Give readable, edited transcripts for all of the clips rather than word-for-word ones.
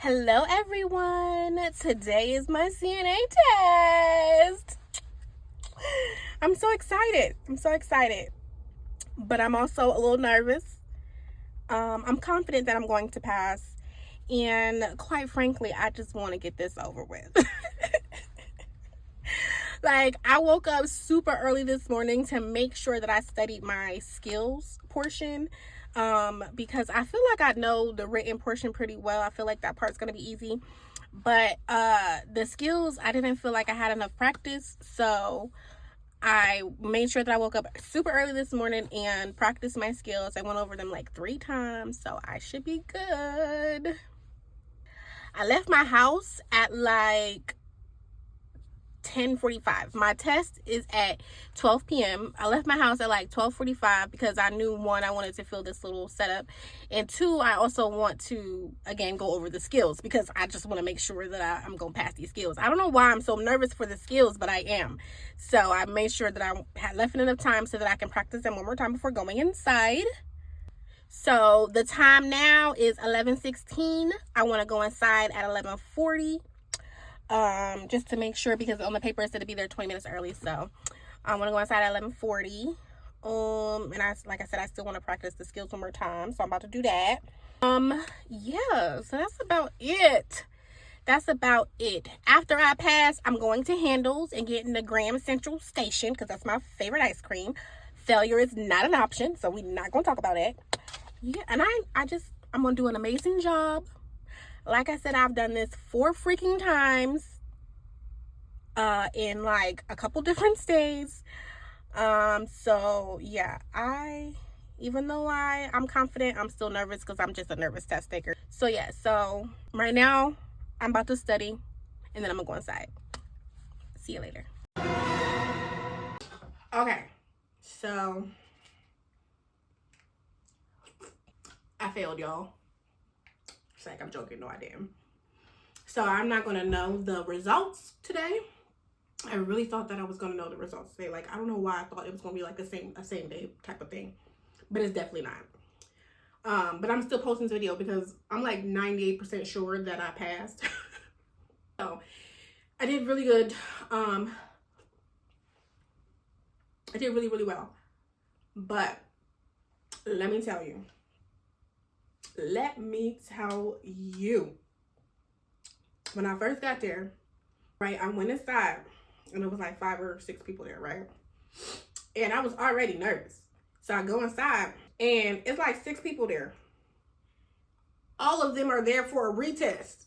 Hello everyone, today is my CNA test. I'm so excited, but I'm also a little nervous. I'm confident that I'm going to pass, and quite frankly, I just want to get this over with. Like, I woke up super early this morning to make sure that I studied my skills portion, because I feel like I know the written portion pretty well. I feel like that part's going to be easy, but the skills, I didn't feel like I had enough practice, so I made sure that I woke up super early this morning and practiced my skills. I went over them like 3 times, so I should be good. I left my house at like 10:45. My test is at 12 p.m. I left my house at like 12:45 because I knew, one, I wanted to feel this little setup, and two, I also want to again go over the skills because I just want to make sure that I'm gonna pass these skills. I don't know why I'm so nervous for the skills, but I am. So I made sure that I had left enough time so that I can practice them one more time before going inside. So the time now is 11:16. I want to go inside at 11:40. Just to make sure, because on the paper it said to be there 20 minutes early, so I want to go inside at 11:40. And like I said, I still want to practice the skills one more time, so I'm about to do that. Yeah, so that's about it. After I pass, I'm going to Handles and get in the Grand Central Station because that's my favorite ice cream. Failure is not an option, so we're not going to talk about it. Yeah, and I'm going to do an amazing job. Like I said, I've done this 4 freaking times in like a couple different states. So yeah, even though I'm confident, I'm still nervous because I'm just a nervous test taker. So yeah, so right now I'm about to study and then I'm gonna go inside. See you later. Okay, so I failed, y'all. It's like I'm joking. No, I didn't. So I'm not going to know the results today. I really thought that I was going to know the results today. Like, I don't know why I thought it was going to be like a same day type of thing. But it's definitely not. But I'm still posting this video because I'm like 98% sure that I passed. So I did really good. I did really, really well. But let me tell you, when I first got there, right, I went inside and it was like 5 or 6 people there, right? And I was already nervous. So I go inside and it's like 6 people there. All of them are there for a retest.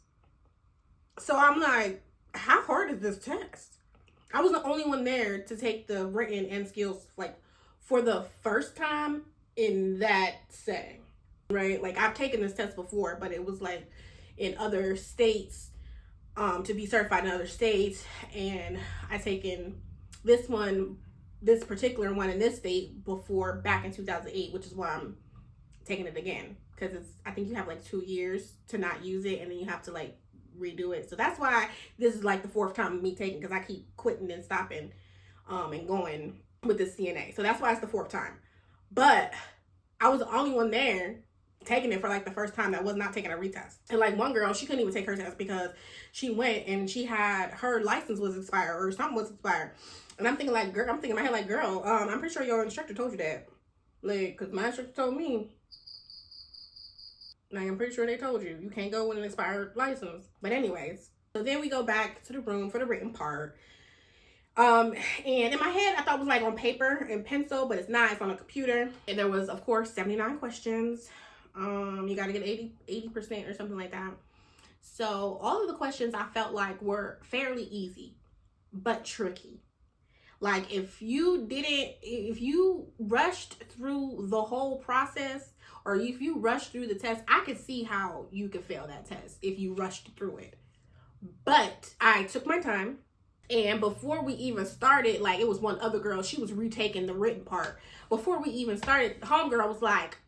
So I'm like, how hard is this test? I was the only one there to take the written and skills like for the first time in that setting. Right, like I've taken this test before, but it was like in other states, to be certified in other states, and I taken this particular one in this state before back in 2008, which is why I'm taking it again, because I think you have like 2 years to not use it, and then you have to like redo it. So that's why this is like the 4th time of me taking, because I keep quitting and stopping, and going with the CNA. So that's why it's the 4th time. But I was the only one there taking it for like the first time that was not taking a retest. And like one girl, she couldn't even take her test because she went and she had, her license was expired or something was expired. And I'm thinking like, girl, I'm thinking in my head like, girl, I'm pretty sure your instructor told you that. Like, cause my instructor told me. Like, I'm pretty sure they told you, you can't go with an expired license. But anyways, so then we go back to the room for the written part. And in my head, I thought it was like on paper and pencil, but it's not, it's on a computer. And there was, of course, 79 questions. You got to get 80% or something like that. So all of the questions I felt like were fairly easy, but tricky. Like if you rushed through the whole process, or if you rushed through the test, I could see how you could fail that test if you rushed through it. But I took my time. And before we even started, like it was one other girl, she was retaking the written part. Before we even started, the homegirl was like,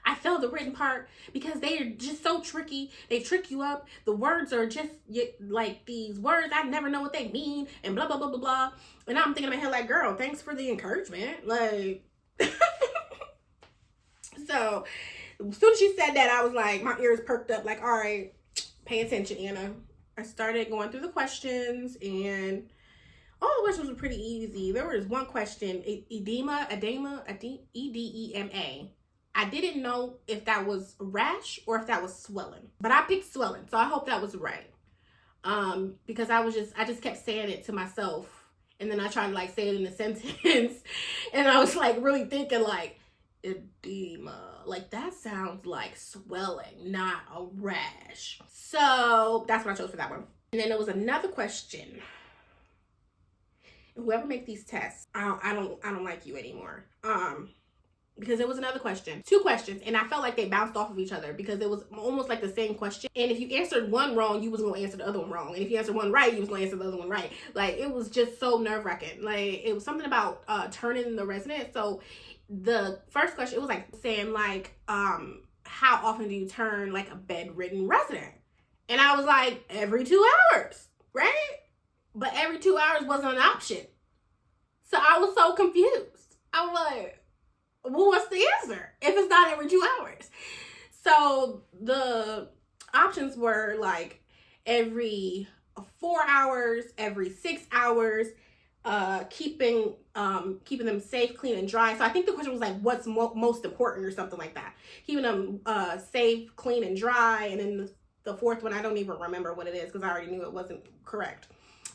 I failed the written part because they are just so tricky. They trick you up. The words are just like these words. I never know what they mean and blah, blah, blah, blah, blah. And I'm thinking in my head like, girl, thanks for the encouragement. Like, so as soon as she said that, I was like, my ears perked up like, all right, pay attention, Anna. I started going through the questions, and all the questions were pretty easy. There was one question, edema, E-D-E-M-A. I didn't know if that was rash or if that was swelling, but I picked swelling, so I hope that was right. Because I just kept saying it to myself, and then I tried to like say it in a sentence, and I was like really thinking like edema, like that sounds like swelling, not a rash. So that's what I chose for that one. And then there was another question. Whoever make these tests, I don't like you anymore. Because it was another question, 2 questions, and I felt like they bounced off of each other because it was almost like the same question. And if you answered one wrong, you was gonna answer the other one wrong. And if you answered one right, you was gonna answer the other one right. Like, it was just so nerve-wracking. Like, it was something about turning the resident. So the first question, it was like saying like, how often do you turn like a bedridden resident? And I was like, every 2 hours, right? But every 2 hours wasn't an option. So I was so confused. I was like, well, what's the answer if it's not every 2 hours? So the options were like every 4 hours, every 6 hours, keeping them safe, clean, and dry. So I think the question was like, what's most important or something like that. Keeping them safe, clean, and dry. And then the fourth one, I don't even remember what it is because I already knew it wasn't correct.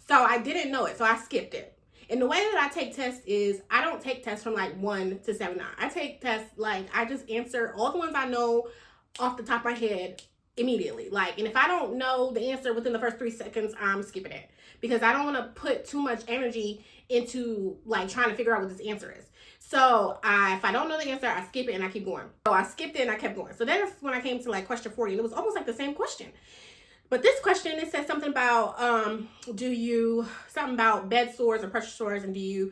So I didn't know it, so I skipped it. And the way that I take tests is I don't take tests from like 1 to 7. I take tests like I just answer all the ones I know off the top of my head immediately. Like, and if I don't know the answer within the first 3 seconds, I'm skipping it because I don't want to put too much energy into like trying to figure out what this answer is. So if I don't know the answer, I skip it and I keep going. So I skipped it and I kept going. So then when I came to like question 40, and it was almost like the same question. But this question, it says something about, something about bed sores or pressure sores, and do you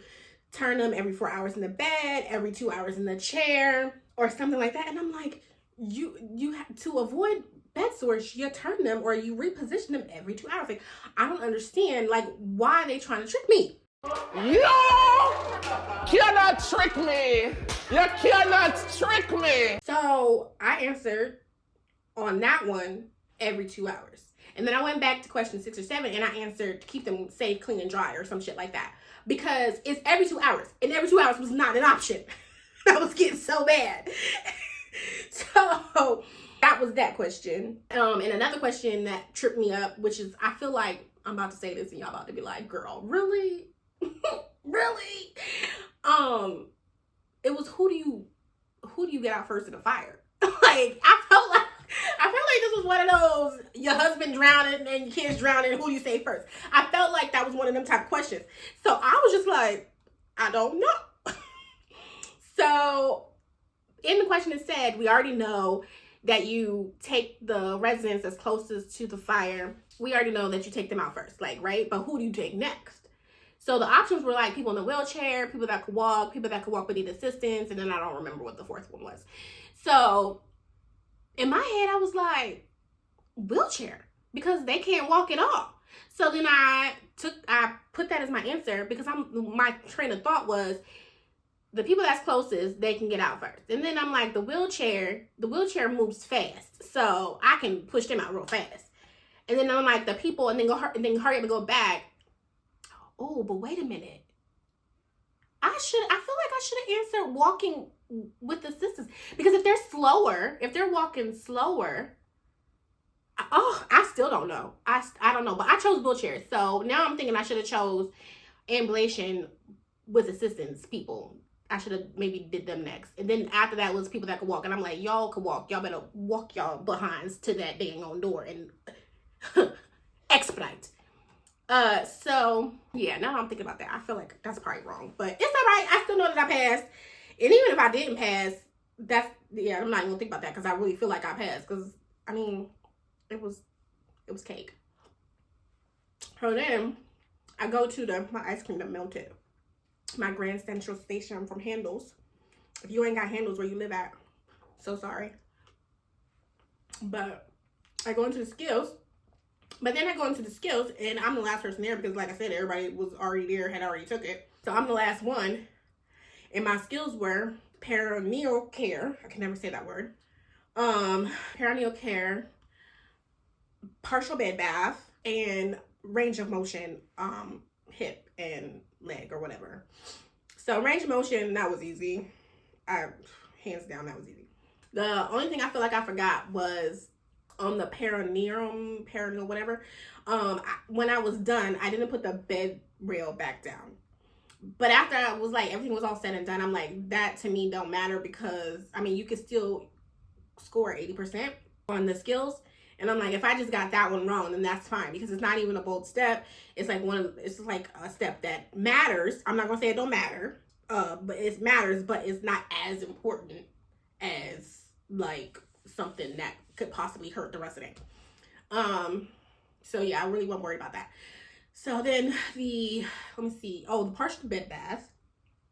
turn them every 4 hours in the bed, every 2 hours in the chair, or something like that? And I'm like, you have to avoid bed sores, you turn them or you reposition them every 2 hours. Like, I don't understand, like, why are they trying to trick me? You cannot trick me. You cannot trick me. So I answered on that one every 2 hours. And then I went back to question 6 or 7 and I answered to keep them safe, clean, and dry or some shit like that. Because it's every 2 hours. And every 2 hours was not an option. I was getting so bad. So that was that question. And another question that tripped me up, which is, I feel like I'm about to say this and y'all about to be like, girl, really? Really? It was who do you get out first in the fire? Like, I felt like this was one of those, your husband drowning and your kids drowning, who do you save first? I felt like that was one of them type of questions. So I was just like, I don't know. So in the question it said, we already know that you take the residents that's closest to the fire. We already know that you take them out first, like, right? But who do you take next? So the options were like people in the wheelchair, people that could walk but need assistance, and then I don't remember what the fourth one was. So in my head, I was like, wheelchair, because they can't walk at all. So then I put that as my answer because my train of thought was the people that's closest, they can get out first. And then I'm like, the wheelchair moves fast, so I can push them out real fast. And then I'm like, the people, and then hurry up and go back. Oh, but wait a minute. I feel like I should have answered walking with assistance, because if they're walking slower, I still don't know. I don't know, but I chose wheelchair. So now I'm thinking I should have chose ambulation with assistance people. I should have maybe did them next. And then after that was people that could walk. And I'm like, y'all could walk. Y'all better walk y'all behinds to that dang on door and expedite. So yeah, now I'm thinking about that, I feel like that's probably wrong, but it's all right. I still know that I passed. And even if I didn't pass, I'm not even gonna think about that because I really feel like I passed, because I mean, it was cake. So then I go to my ice cream that melted, my Grand Central Station from Handles. If you ain't got Handles where you live at, so sorry. But I go into the skills. But then I go into the skills, and I'm the last person there because, like I said, everybody was already there, had already took it. So I'm the last one. And my skills were perineal care. I can never say that word. Perineal care, partial bed bath, and range of motion, hip and leg or whatever. So range of motion, that was easy. Hands down, that was easy. The only thing I feel like I forgot was on the perineum, whatever. When I was done, I didn't put the bed rail back down. But after I was like, everything was all said and done, I'm like, that to me don't matter, because I mean, you could still score 80% on the skills. And I'm like, if I just got that one wrong, then that's fine, because it's not even a bold step. It's like it's like a step that matters. I'm not gonna say it don't matter, but it matters, but it's not as important as like something that could possibly hurt the rest of it. So yeah, I really wasn't worried about that. So then let me see. Oh, the partial bed bath.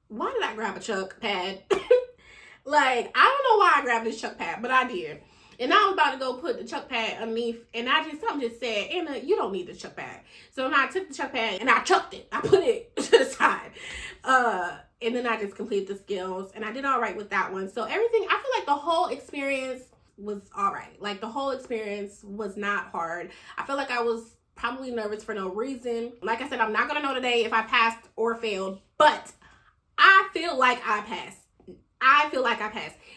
Why did I grab a chuck pad? Like, I don't know why I grabbed this chuck pad, but I did. And I was about to go put the chuck pad underneath, and something just said, Anna, you don't need the chuck pad. So then I took the chuck pad and I chucked it. I put it to the side. And then I just completed the skills, and I did all right with that one. So everything, I feel like the whole experience was all right. Like, the whole experience was not hard. I feel like I was probably nervous for no reason. Like I said, I'm not going to know today if I passed or failed, but I feel like I passed.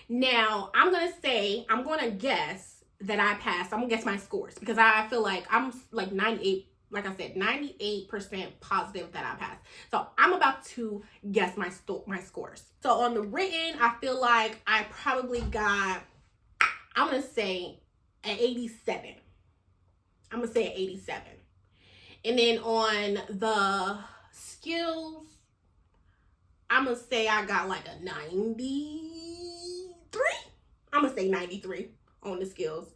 Now, I'm going to guess that I passed. I'm going to guess my scores, because I feel like I'm like 98, like I said, 98% positive that I passed. So I'm about to guess my scores. So on the written, I feel like I probably got, I'm going to say an 87. I'm going to say an 87. And then on the skills, I'm going to say I got like a 93. I'm going to say 93 on the skills.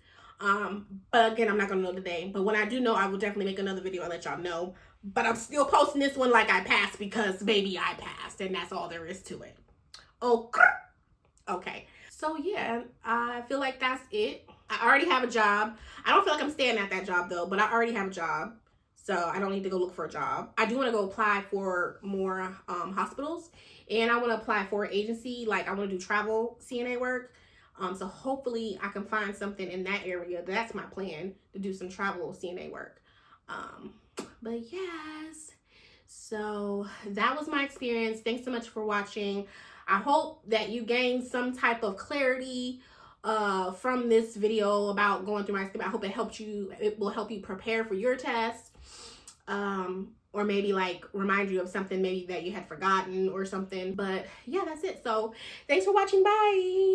But again, I'm not going to know today. But when I do know, I will definitely make another video and let y'all know. But I'm still posting this one like I passed, because baby, I passed. And that's all there is to it. Okay. So yeah, I feel like that's it. I already have a job. I don't feel like I'm staying at that job though, but I already have a job. So I don't need to go look for a job. I do want to go apply for more hospitals, and I want to apply for an agency. Like, I want to do travel CNA work. So hopefully I can find something in that area. That's my plan, to do some travel CNA work. But yes, so that was my experience. Thanks so much for watching. I hope that you gained some type of clarity from this video about going through my script. I hope it will help you prepare for your test. Or maybe like remind you of something maybe that you had forgotten or something. But yeah, that's it. So thanks for watching. Bye.